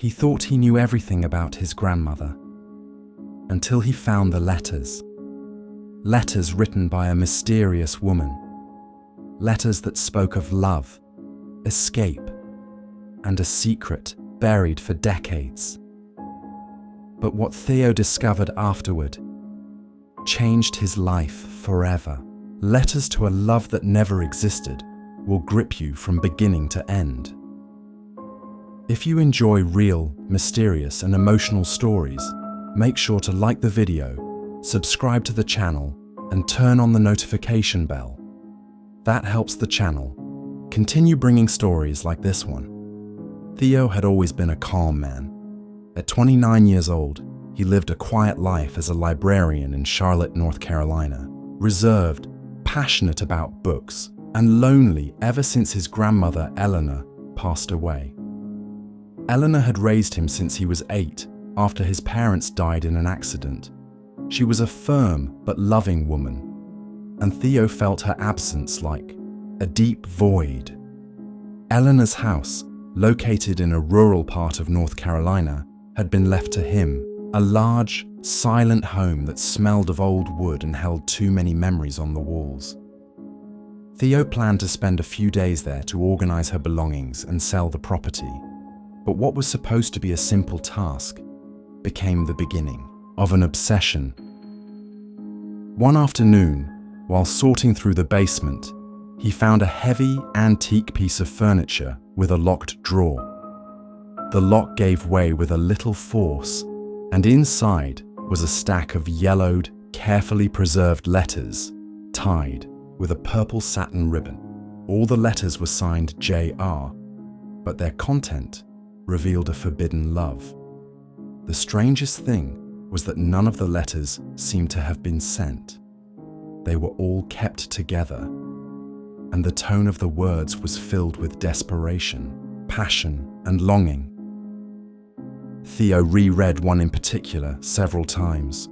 He thought he knew everything about his grandmother, until he found the letters. Letters written by a mysterious woman. Letters that spoke of love, escape, and a secret buried for decades. But what Theo discovered afterward changed his life forever. Letters to a love that never existed will grip you from beginning to end. If you enjoy real, mysterious, and emotional stories, make sure to like the video, subscribe to the channel, and turn on the notification bell. That helps the channel continue bringing stories like this one. Theo had always been a calm man. At 29 years old, he lived a quiet life as a librarian in Charlotte, North Carolina, reserved, passionate about books, and lonely ever since his grandmother Eleanor passed away. Eleanor had raised him since he was 8, after his parents died in an accident. She was a firm but loving woman, and Theo felt her absence like a deep void. Eleanor's house, located in a rural part of North Carolina, had been left to him, a large, silent home that smelled of old wood and held too many memories on the walls. Theo planned to spend a few days there to organize her belongings and sell the property, but what was supposed to be a simple task became the beginning of an obsession. One afternoon, while sorting through the basement, he found a heavy, antique piece of furniture with a locked drawer. The lock gave way with a little force, and inside was a stack of yellowed, carefully preserved letters, tied with a purple satin ribbon. All the letters were signed J.R., but their content revealed a forbidden love. The strangest thing was that none of the letters seemed to have been sent. They were all kept together, and the tone of the words was filled with desperation, passion, and longing. Theo reread one in particular several times.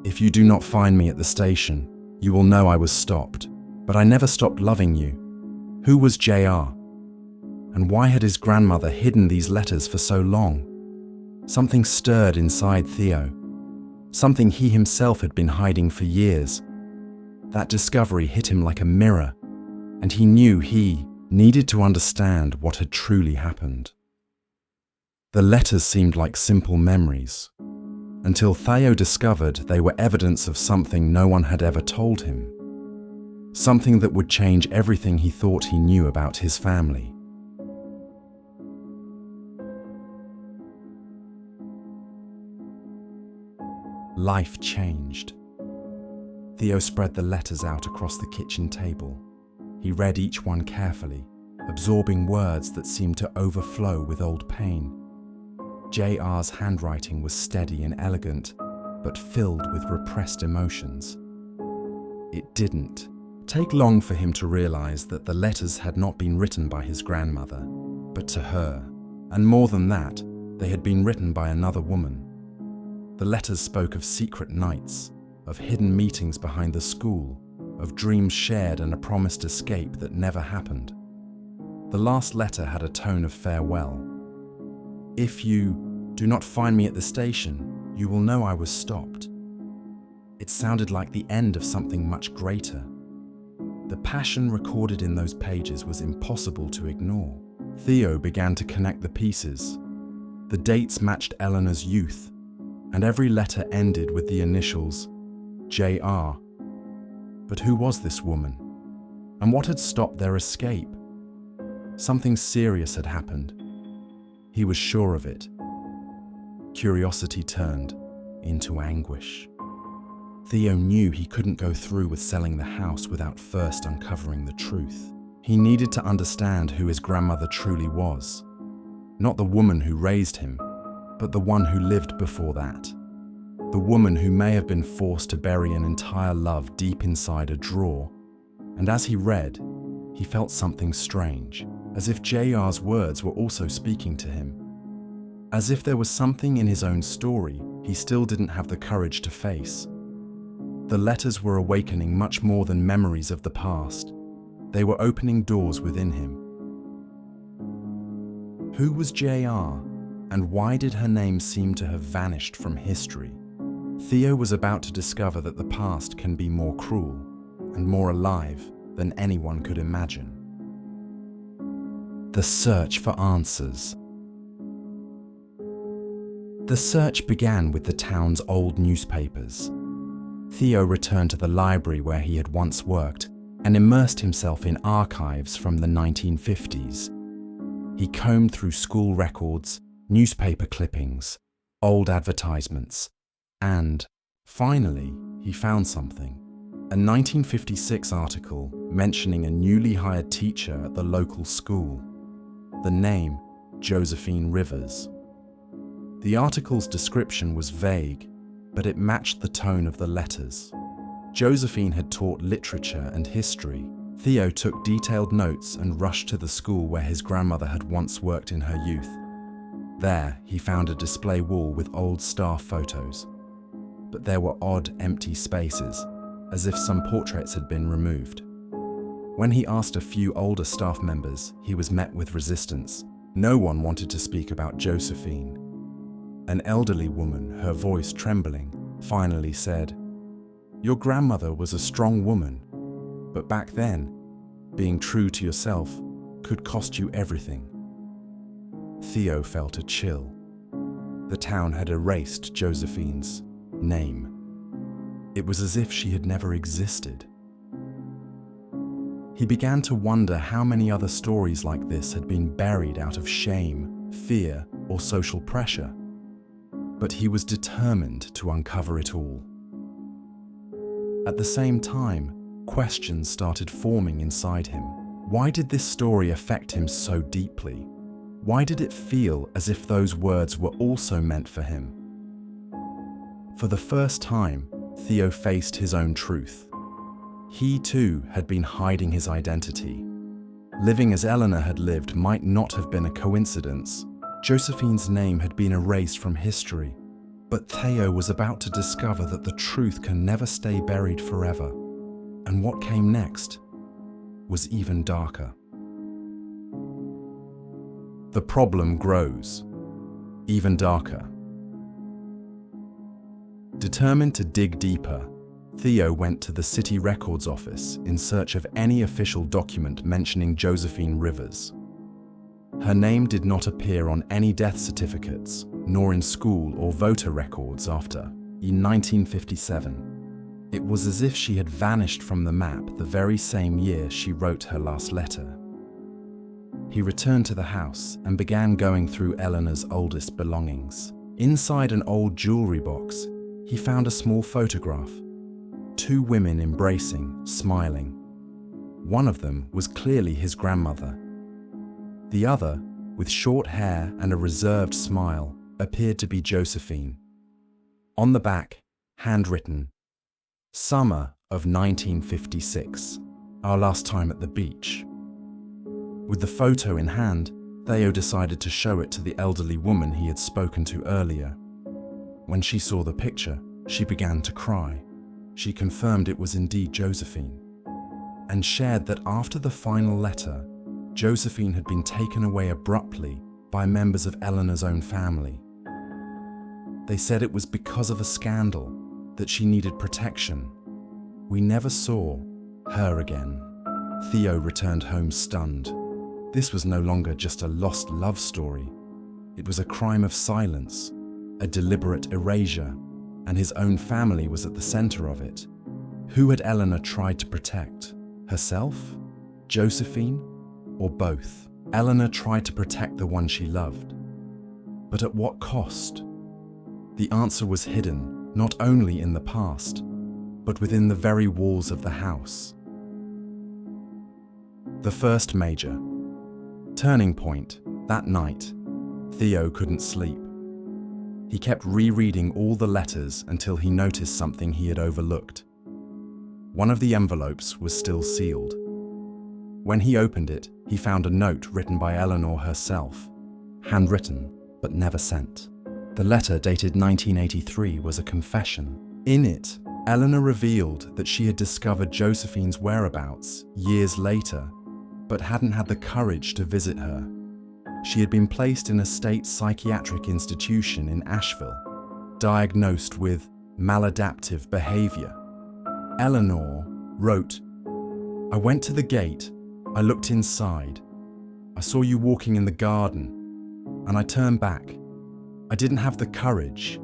"If you do not find me at the station, you will know I was stopped, but I never stopped loving you. Who was JR? And why had his grandmother hidden these letters for so long?" Something stirred inside Theo, something he himself had been hiding for years. That discovery hit him like a mirror, and he knew he needed to understand what had truly happened. The letters seemed like simple memories, until Theo discovered they were evidence of something no one had ever told him, something that would change everything he thought he knew about his family. Life changed. Theo spread the letters out across the kitchen table. He read each one carefully, absorbing words that seemed to overflow with old pain. JR's handwriting was steady and elegant, but filled with repressed emotions. It didn't take long for him to realize that the letters had not been written by his grandmother, but to her, and more than that, they had been written by another woman. The letters spoke of secret nights, of hidden meetings behind the school, of dreams shared and a promised escape that never happened. The last letter had a tone of farewell. "If you do not find me at the station, you will know I was stopped." It sounded like the end of something much greater. The passion recorded in those pages was impossible to ignore. Theo began to connect the pieces. The dates matched Eleanor's youth, and every letter ended with the initials JR. But who was this woman? And what had stopped their escape? Something serious had happened. He was sure of it. Curiosity turned into anguish. Theo knew he couldn't go through with selling the house without first uncovering the truth. He needed to understand who his grandmother truly was. Not the woman who raised him, but the one who lived before that. The woman who may have been forced to bury an entire love deep inside a drawer. And as he read, he felt something strange, as if JR's words were also speaking to him. As if there was something in his own story he still didn't have the courage to face. The letters were awakening much more than memories of the past. They were opening doors within him. Who was JR? And why did her name seem to have vanished from history? Theo was about to discover that the past can be more cruel and more alive than anyone could imagine. The search for answers. The search began with the town's old newspapers. Theo returned to the library where he had once worked and immersed himself in archives from the 1950s. He combed through school records, newspaper clippings, old advertisements, and, finally, he found something. A 1956 article mentioning a newly hired teacher at the local school. The name, Josephine Rivers. The article's description was vague, but it matched the tone of the letters. Josephine had taught literature and history. Theo took detailed notes and rushed to the school where his grandmother had once worked in her youth. There, he found a display wall with old staff photos. But there were odd, empty spaces, as if some portraits had been removed. When he asked a few older staff members, he was met with resistance. No one wanted to speak about Josephine. An elderly woman, her voice trembling, finally said, "Your grandmother was a strong woman, but back then, being true to yourself could cost you everything." Theo felt a chill. The town had erased Josephine's name. It was as if she had never existed. He began to wonder how many other stories like this had been buried out of shame, fear, or social pressure. But he was determined to uncover it all. At the same time, questions started forming inside him. Why did this story affect him so deeply? Why did it feel as if those words were also meant for him? For the first time, Theo faced his own truth. He too had been hiding his identity. Living as Eleanor had lived might not have been a coincidence. Josephine's name had been erased from history, but Theo was about to discover that the truth can never stay buried forever. And what came next was even darker. The problem grows, even darker. Determined to dig deeper, Theo went to the city records office in search of any official document mentioning Josephine Rivers. Her name did not appear on any death certificates, nor in school or voter records after, in 1957. It was as if she had vanished from the map the very same year she wrote her last letter. He returned to the house and began going through Eleanor's oldest belongings. Inside an old jewelry box, he found a small photograph. 2 women embracing, smiling. One of them was clearly his grandmother. The other, with short hair and a reserved smile, appeared to be Josephine. On the back, handwritten, "Summer of 1956, our last time at the beach." With the photo in hand, Theo decided to show it to the elderly woman he had spoken to earlier. When she saw the picture, she began to cry. She confirmed it was indeed Josephine, and shared that after the final letter, Josephine had been taken away abruptly by members of Eleanor's own family. They said it was because of a scandal, that she needed protection. We never saw her again. Theo returned home stunned. This was no longer just a lost love story. It was a crime of silence, a deliberate erasure, and his own family was at the center of it. Who had Eleanor tried to protect? Herself? Josephine? Or both? Eleanor tried to protect the one she loved. But at what cost? The answer was hidden, not only in the past, but within the very walls of the house. The first major turning point. That night, Theo couldn't sleep. He kept rereading all the letters until he noticed something he had overlooked. One of the envelopes was still sealed. When he opened it, he found a note written by Eleanor herself, handwritten but never sent. The letter, dated 1983, was a confession. In it, Eleanor revealed that she had discovered Josephine's whereabouts years later, but hadn't had the courage to visit her. She had been placed in a state psychiatric institution in Asheville, diagnosed with maladaptive behavior. Eleanor wrote, "I went to the gate, I looked inside, I saw you walking in the garden, and I turned back. I didn't have the courage,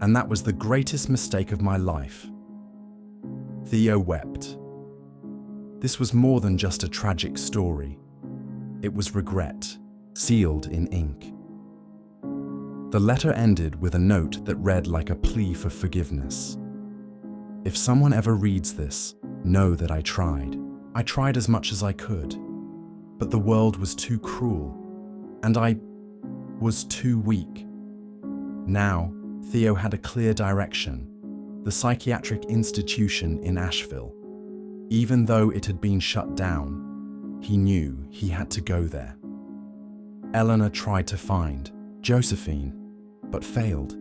and that was the greatest mistake of my life." Theo wept. This was more than just a tragic story. It was regret, sealed in ink. The letter ended with a note that read like a plea for forgiveness. "If someone ever reads this, know that I tried. I tried as much as I could. But the world was too cruel, and I was too weak." Now, Theo had a clear direction: the psychiatric institution in Asheville. Even though it had been shut down, he knew he had to go there. Eleanor tried to find Josephine, but failed.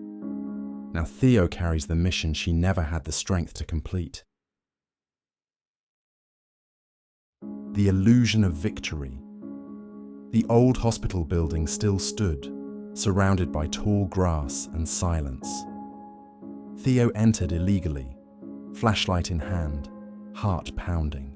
Now Theo carries the mission she never had the strength to complete. The illusion of victory. The old hospital building still stood, surrounded by tall grass and silence. Theo entered illegally, flashlight in hand, heart pounding.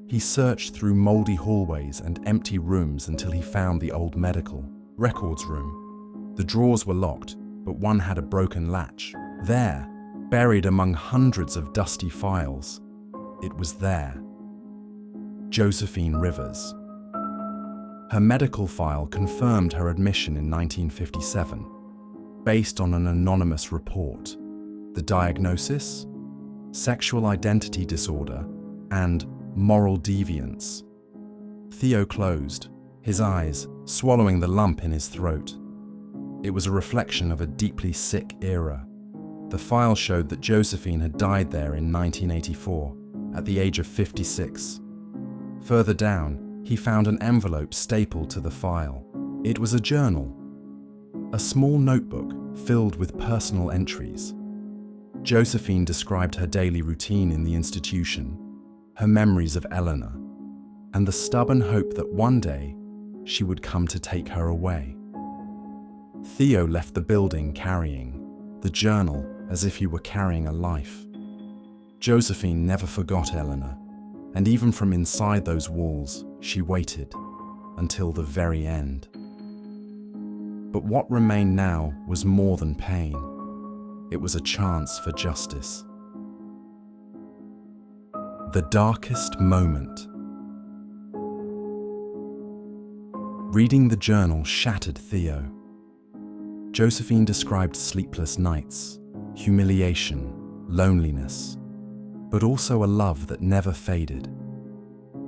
He searched through moldy hallways and empty rooms until he found the old medical records room. The drawers were locked, but one had a broken latch. There, buried among hundreds of dusty files, it was there. Josephine Rivers. Her medical file confirmed her admission in 1957, based on an anonymous report. The diagnosis? Sexual identity disorder and moral deviance. Theo closed, his eyes swallowing the lump in his throat. It was a reflection of a deeply sick era. The file showed that Josephine had died there in 1984, at the age of 56. Further down, he found an envelope stapled to the file. It was a journal, a small notebook filled with personal entries. Josephine described her daily routine in the institution, her memories of Eleanor, and the stubborn hope that one day she would come to take her away. Theo left the building carrying the journal as if he were carrying a life. Josephine never forgot Eleanor, and even from inside those walls, she waited until the very end. But what remained now was more than pain. It was a chance for justice. The darkest moment. Reading the journal shattered Theo. Josephine described sleepless nights, humiliation, loneliness, but also a love that never faded.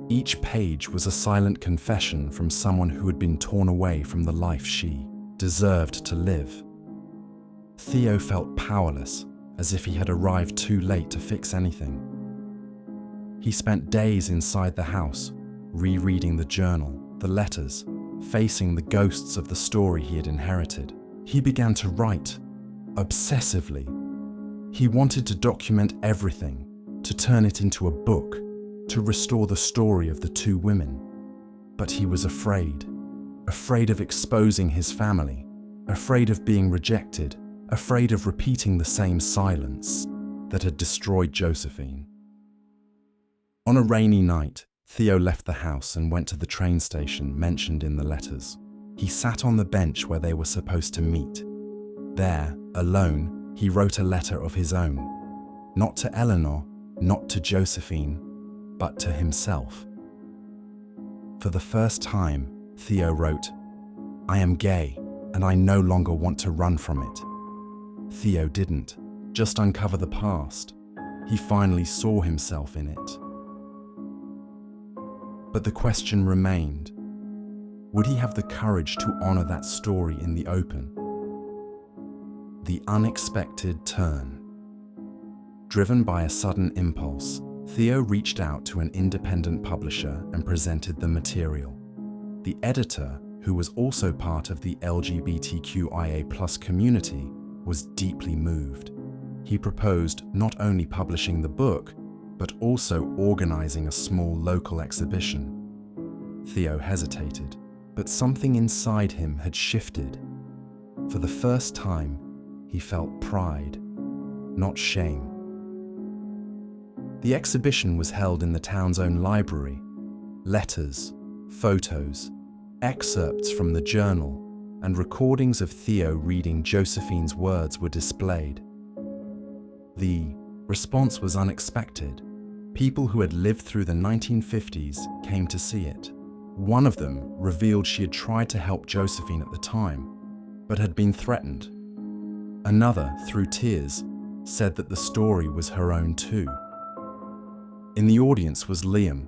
Each page was a silent confession from someone who had been torn away from the life she deserved to live. Theo felt powerless, as if he had arrived too late to fix anything. He spent days inside the house, rereading the journal, the letters, facing the ghosts of the story he had inherited. He began to write, obsessively. He wanted to document everything, to turn it into a book, to restore the story of the two women. But he was afraid of exposing his family, afraid of being rejected, afraid of repeating the same silence that had destroyed Josephine. On a rainy night, Theo left the house and went to the train station mentioned in the letters. He sat on the bench where they were supposed to meet. There, alone, he wrote a letter of his own, not to Eleanor, not to Josephine, but to himself. For the first time, Theo wrote, "I am gay, and I no longer want to run from it." Theo didn't just uncover the past. He finally saw himself in it. But the question remained, would he have the courage to honor that story in the open? The unexpected turn. Driven by a sudden impulse, Theo reached out to an independent publisher and presented the material. The editor, who was also part of the LGBTQIA+ community, was deeply moved. He proposed not only publishing the book, but also organizing a small local exhibition. Theo hesitated. But something inside him had shifted. For the first time, he felt pride, not shame. The exhibition was held in the town's own library. Letters, photos, excerpts from the journal, and recordings of Theo reading Josephine's words were displayed. The response was unexpected. People who had lived through the 1950s came to see it. One of them revealed she had tried to help Josephine at the time, but had been threatened. Another, through tears, said that the story was her own too. In the audience was Liam,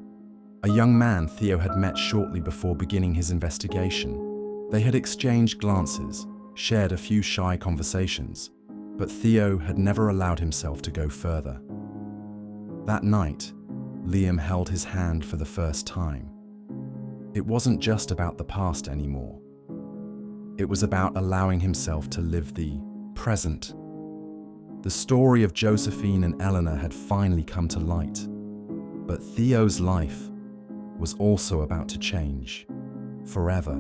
a young man Theo had met shortly before beginning his investigation. They had exchanged glances, shared a few shy conversations, but Theo had never allowed himself to go further. That night, Liam held his hand for the first time. It wasn't just about the past anymore. It was about allowing himself to live the present. The story of Josephine and Eleanor had finally come to light, but Theo's life was also about to change forever.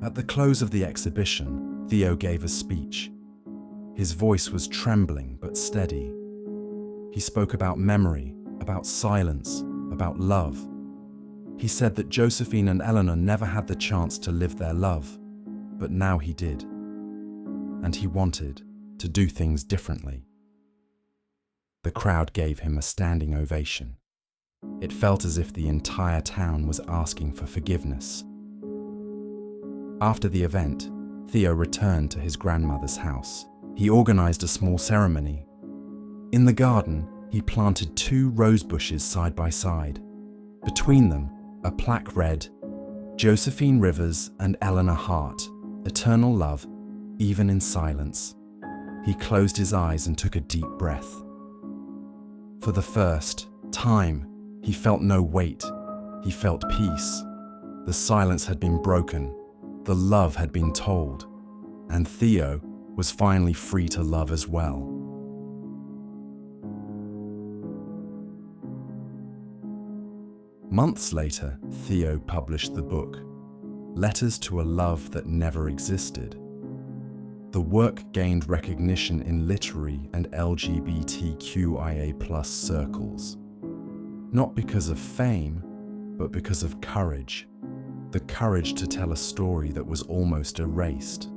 At the close of the exhibition, Theo gave a speech. His voice was trembling but steady. He spoke about memory, about silence, about love. He said that Josephine and Eleanor never had the chance to live their love, but now he did. And he wanted to do things differently. The crowd gave him a standing ovation. It felt as if the entire town was asking for forgiveness. After the event, Theo returned to his grandmother's house. He organized a small ceremony. In the garden, he planted 2 rose bushes side by side. Between them, a plaque read, "Josephine Rivers and Eleanor Hart, eternal love, even in silence." He closed his eyes and took a deep breath. For the first time, he felt no weight. He felt peace. The silence had been broken. The love had been told. And Theo was finally free to love as well. Months later, Theo published the book, Letters to a Love That Never Existed. The work gained recognition in literary and LGBTQIA+ circles, not because of fame, but because of courage. The courage to tell a story that was almost erased.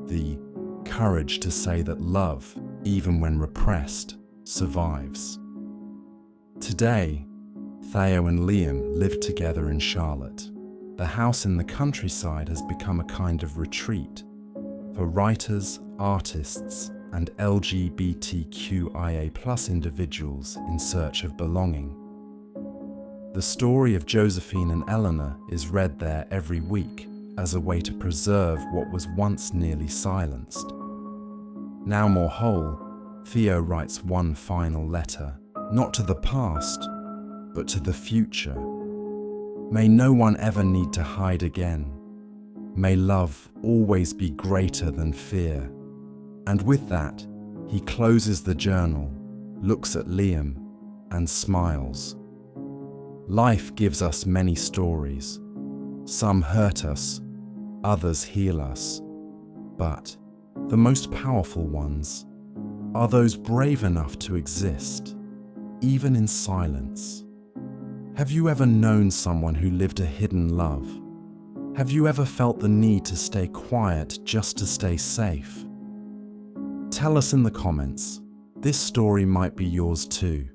The courage to say that love, even when repressed, survives. Today, Theo and Liam live together in Charlotte. The house in the countryside has become a kind of retreat for writers, artists, and LGBTQIA+ individuals in search of belonging. The story of Josephine and Eleanor is read there every week as a way to preserve what was once nearly silenced. Now more whole, Theo writes one final letter, not to the past, but to the future. May no one ever need to hide again. May love always be greater than fear. And with that, he closes the journal, looks at Liam, and smiles. Life gives us many stories. Some hurt us, others heal us. But the most powerful ones are those brave enough to exist, even in silence. Have you ever known someone who lived a hidden love? Have you ever felt the need to stay quiet just to stay safe? Tell us in the comments. This story might be yours too.